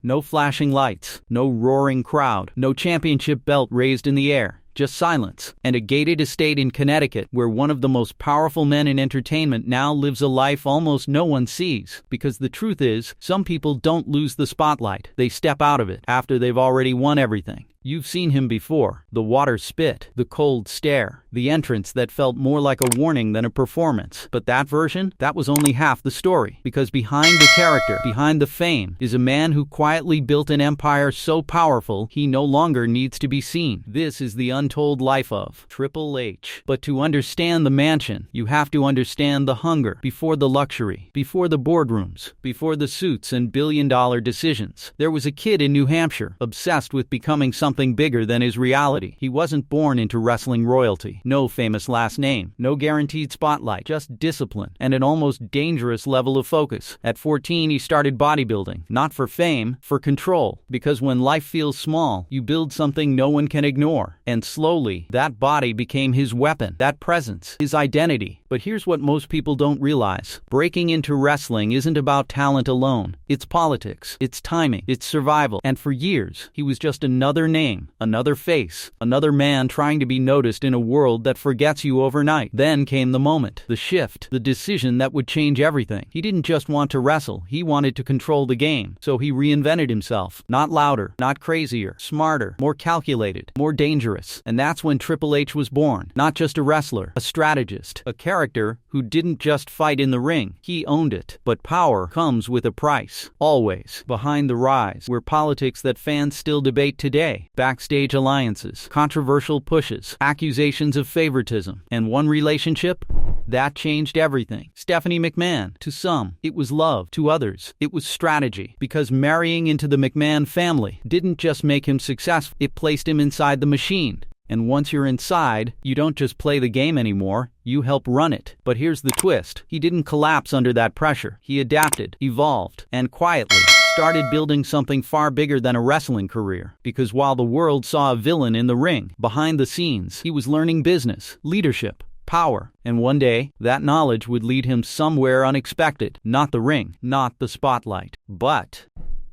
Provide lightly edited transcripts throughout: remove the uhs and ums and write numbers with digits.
No flashing lights, no roaring crowd, no championship belt raised in the air. Just silence, and a gated estate in Connecticut where one of the most powerful men in entertainment now lives a life almost no one sees. Because the truth is, some people don't lose the spotlight. They step out of it after they've already won everything. You've seen him before. The water spit, the cold stare, the entrance that felt more like a warning than a performance. But that version, that was only half the story. Because behind the character, behind the fame, is a man who quietly built an empire so powerful he no longer needs to be seen. This is the untold life of Triple H. But to understand the mansion, you have to understand the hunger before the luxury, before the boardrooms, before the suits and billion-dollar decisions. There was a kid in New Hampshire, obsessed with becoming something bigger than his reality. He wasn't born into wrestling royalty. No famous last name, no guaranteed spotlight, just discipline and an almost dangerous level of focus. At 14, he started bodybuilding, not for fame, for control. Because when life feels small, you build something no one can ignore. And slowly, that body became his weapon, that presence, his identity. But here's what most people don't realize. Breaking into wrestling isn't about talent alone. It's politics, it's timing, it's survival. And for years, he was just another name, another face, another man trying to be noticed in a world that forgets you overnight. Then came the moment, the shift, the decision that would change everything. He didn't just want to wrestle, he wanted to control the game. So he reinvented himself. Not louder, not crazier, smarter, more calculated, more dangerous. And that's when Triple H was born. Not just a wrestler, a strategist, a character who didn't just fight in the ring, he owned it. But power comes with a price. Always. Behind the rise were politics that fans still debate today. Backstage alliances, controversial pushes, accusations of favoritism. And one relationship? That changed everything. Stephanie McMahon. To some, it was love. To others, it was strategy. Because marrying into the McMahon family didn't just make him successful, it placed him inside the machine. And once you're inside, you don't just play the game anymore, you help run it. But here's the twist. He didn't collapse under that pressure. He adapted, evolved, and quietly started building something far bigger than a wrestling career. Because while the world saw a villain in the ring, behind the scenes, he was learning business, leadership, power. And one day, that knowledge would lead him somewhere unexpected. Not the ring, not the spotlight, but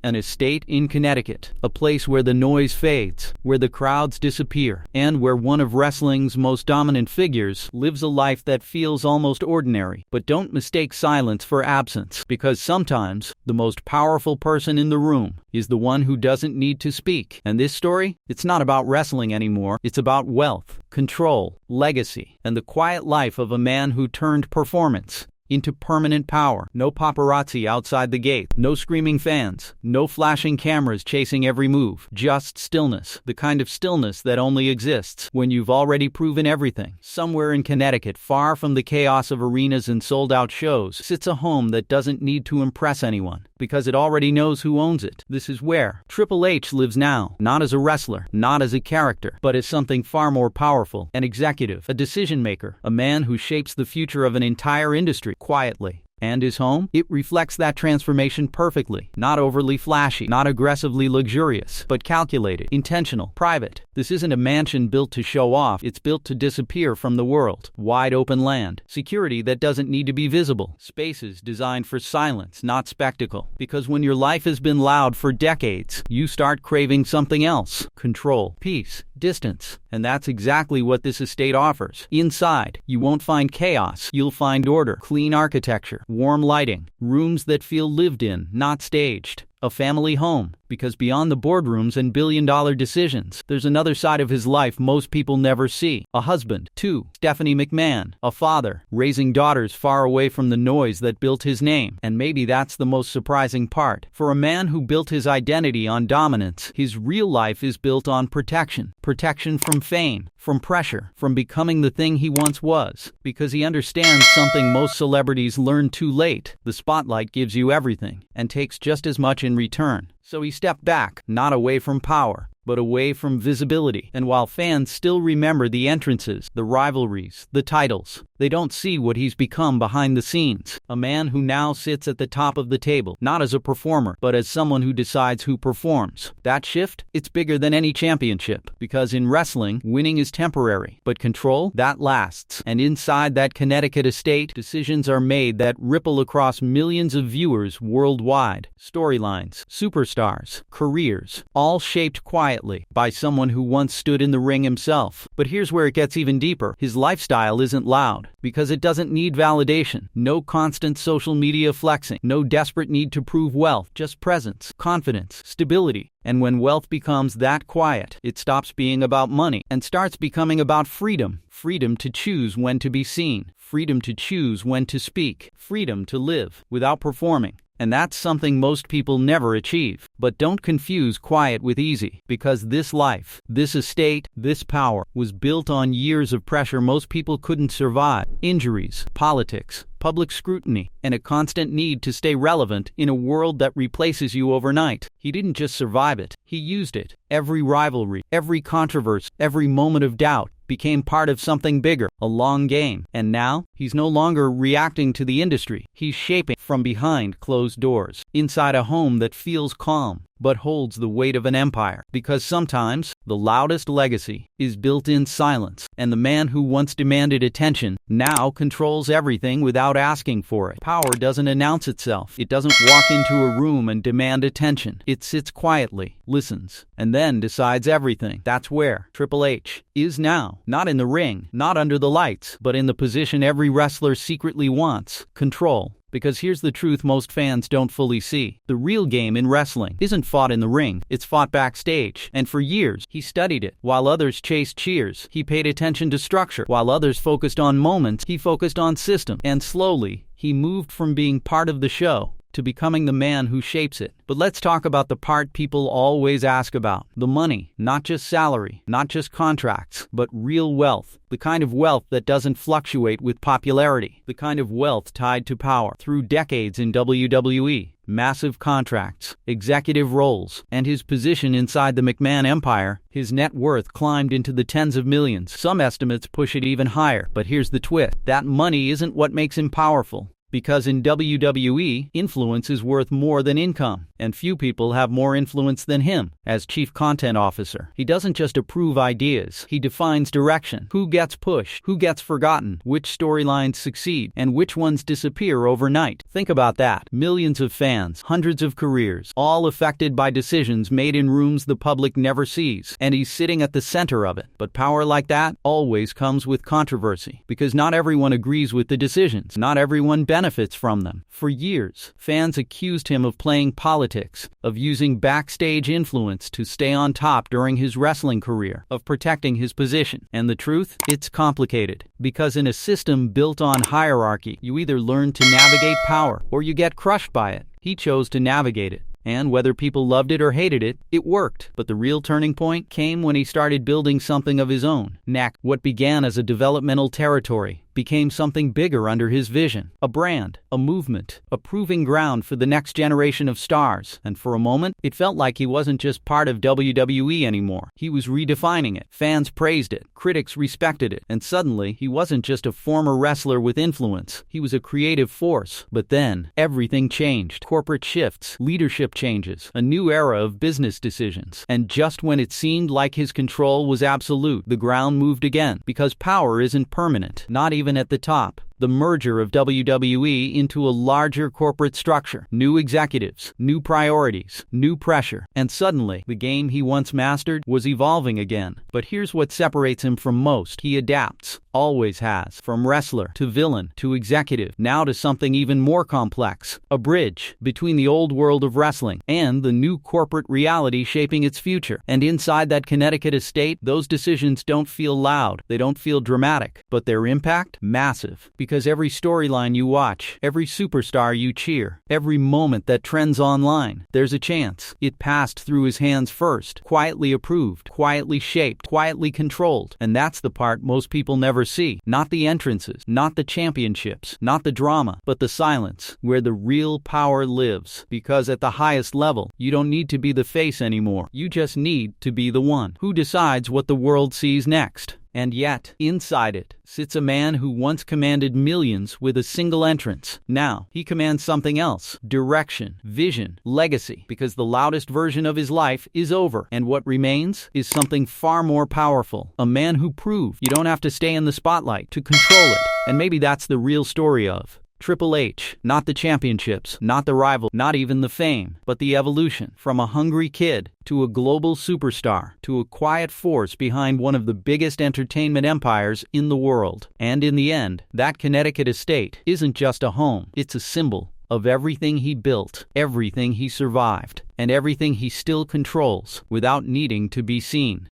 an estate in Connecticut, a place where the noise fades, where the crowds disappear, and where one of wrestling's most dominant figures lives a life that feels almost ordinary. But don't mistake silence for absence, because sometimes the most powerful person in the room is the one who doesn't need to speak. And this story, it's not about wrestling anymore, it's about wealth, control, legacy, and the quiet life of a man who turned performance into permanent power. No paparazzi outside the gate, no screaming fans, no flashing cameras chasing every move, just stillness, the kind of stillness that only exists when you've already proven everything. Somewhere in Connecticut, far from the chaos of arenas and sold-out shows, sits a home that doesn't need to impress anyone, because it already knows who owns it. This is where Triple H lives now, not as a wrestler, not as a character, but as something far more powerful, an executive, a decision maker, a man who shapes the future of an entire industry quietly. And his home? It reflects that transformation perfectly. Not overly flashy, not aggressively luxurious, but calculated, intentional, private. This isn't a mansion built to show off, it's built to disappear from the world. Wide open land, security that doesn't need to be visible, spaces designed for silence, not spectacle. Because when your life has been loud for decades, you start craving something else. Control, peace, distance. And that's exactly what this estate offers. Inside, you won't find chaos, you'll find order, clean architecture, warm lighting, rooms that feel lived in, not staged. A family home, because beyond the boardrooms and billion-dollar decisions, there's another side of his life most people never see. A husband, to Stephanie McMahon, a father, raising daughters far away from the noise that built his name. And maybe that's the most surprising part. For a man who built his identity on dominance, his real life is built on protection. Protection from fame, from pressure, from becoming the thing he once was. Because he understands something most celebrities learn too late. The spotlight gives you everything, and takes just as much in return. So he stepped back, not away from power, but away from visibility. And while fans still remember the entrances, the rivalries, the titles, They don't see what he's become behind the scenes. A man who now sits at the top of the table, not as a performer, but as someone who decides who performs. That shift? It's bigger than any championship. Because in wrestling, winning is temporary, but control, that lasts. And inside that Connecticut estate, decisions are made that ripple across millions of viewers worldwide. Storylines, superstars, careers, all shaped quietly by someone who once stood in the ring himself. But here's where it gets even deeper. His lifestyle isn't loud, because it doesn't need validation. No constant social media flexing, no desperate need to prove wealth, just presence, confidence, stability. And when wealth becomes that quiet, it stops being about money and starts becoming about freedom. Freedom to choose when to be seen, freedom to choose when to speak, freedom to live without performing. And that's something most people never achieve. But don't confuse quiet with easy, because this life, this estate, this power was built on years of pressure most people couldn't survive. Injuries, politics, public scrutiny, and a constant need to stay relevant in a world that replaces you overnight. He didn't just survive it, he used it. Every rivalry, every controversy, every moment of doubt became part of something bigger, a long game. And now, he's no longer reacting to the industry. He's shaping from behind closed doors, inside a home that feels calm, but holds the weight of an empire. Because sometimes, the loudest legacy is built in silence, and the man who once demanded attention now controls everything without asking for it. Power doesn't announce itself. It doesn't walk into a room and demand attention. It sits quietly, listens, and then decides everything. That's where Triple H is now. Not in the ring, not under the lights, but in the position every wrestler secretly wants: control. Because here's the truth most fans don't fully see. The real game in wrestling isn't fought in the ring, it's fought backstage. And for years, he studied it. While others chased cheers, he paid attention to structure. While others focused on moments, he focused on system. And slowly, he moved from being part of the show to becoming the man who shapes it. But let's talk about the part people always ask about. The money. Not just salary, not just contracts, but real wealth. The kind of wealth that doesn't fluctuate with popularity. The kind of wealth tied to power. Through decades in WWE, massive contracts, executive roles, and his position inside the McMahon empire, his net worth climbed into the tens of millions. Some estimates push it even higher. But here's the twist. That money isn't what makes him powerful. Because in WWE, influence is worth more than income, and few people have more influence than him. As chief content officer, he doesn't just approve ideas, he defines direction. Who gets pushed, who gets forgotten, which storylines succeed, and which ones disappear overnight. Think about that. Millions of fans, hundreds of careers, all affected by decisions made in rooms the public never sees, and he's sitting at the center of it. But power like that always comes with controversy, because not everyone agrees with the decisions, not everyone benefits from them. For years, fans accused him of playing politics, of using backstage influence to stay on top during his wrestling career, of protecting his position. And the truth? It's complicated. Because in a system built on hierarchy, you either learn to navigate power or you get crushed by it. He chose to navigate it. And whether people loved it or hated it, it worked. But the real turning point came when he started building something of his own. What began as a developmental territory became something bigger under his vision. A brand, a movement, a proving ground for the next generation of stars. And for a moment, it felt like he wasn't just part of WWE anymore. He was redefining it. Fans praised it. Critics respected it. And suddenly, he wasn't just a former wrestler with influence. He was a creative force. But then, everything changed. Corporate shifts, leadership changes, a new era of business decisions. And just when it seemed like his control was absolute, the ground moved again. Because power isn't permanent, not even at the top. The merger of WWE into a larger corporate structure, new executives, new priorities, new pressure, and suddenly, the game he once mastered was evolving again. But here's what separates him from most. He adapts, always has, from wrestler to villain to executive, now to something even more complex, a bridge between the old world of wrestling and the new corporate reality shaping its future. And inside that Connecticut estate, those decisions don't feel loud, they don't feel dramatic, but their impact? Massive. Because every storyline you watch, every superstar you cheer, every moment that trends online, there's a chance it passed through his hands first, quietly approved, quietly shaped, quietly controlled. And that's the part most people never see. Not the entrances, not the championships, not the drama, but the silence, where the real power lives. Because at the highest level, you don't need to be the face anymore. You just need to be the one who decides what the world sees next. And yet, inside it, sits a man who once commanded millions with a single entrance. Now, he commands something else: direction, vision, legacy, because the loudest version of his life is over, and what remains is something far more powerful. A man who proved you don't have to stay in the spotlight to control it. And maybe that's the real story of Triple H. Not the championships, not the rival, not even the fame, but the evolution from a hungry kid to a global superstar, to a quiet force behind one of the biggest entertainment empires in the world. And in the end, that Connecticut estate isn't just a home, it's a symbol of everything he built, everything he survived, and everything he still controls without needing to be seen.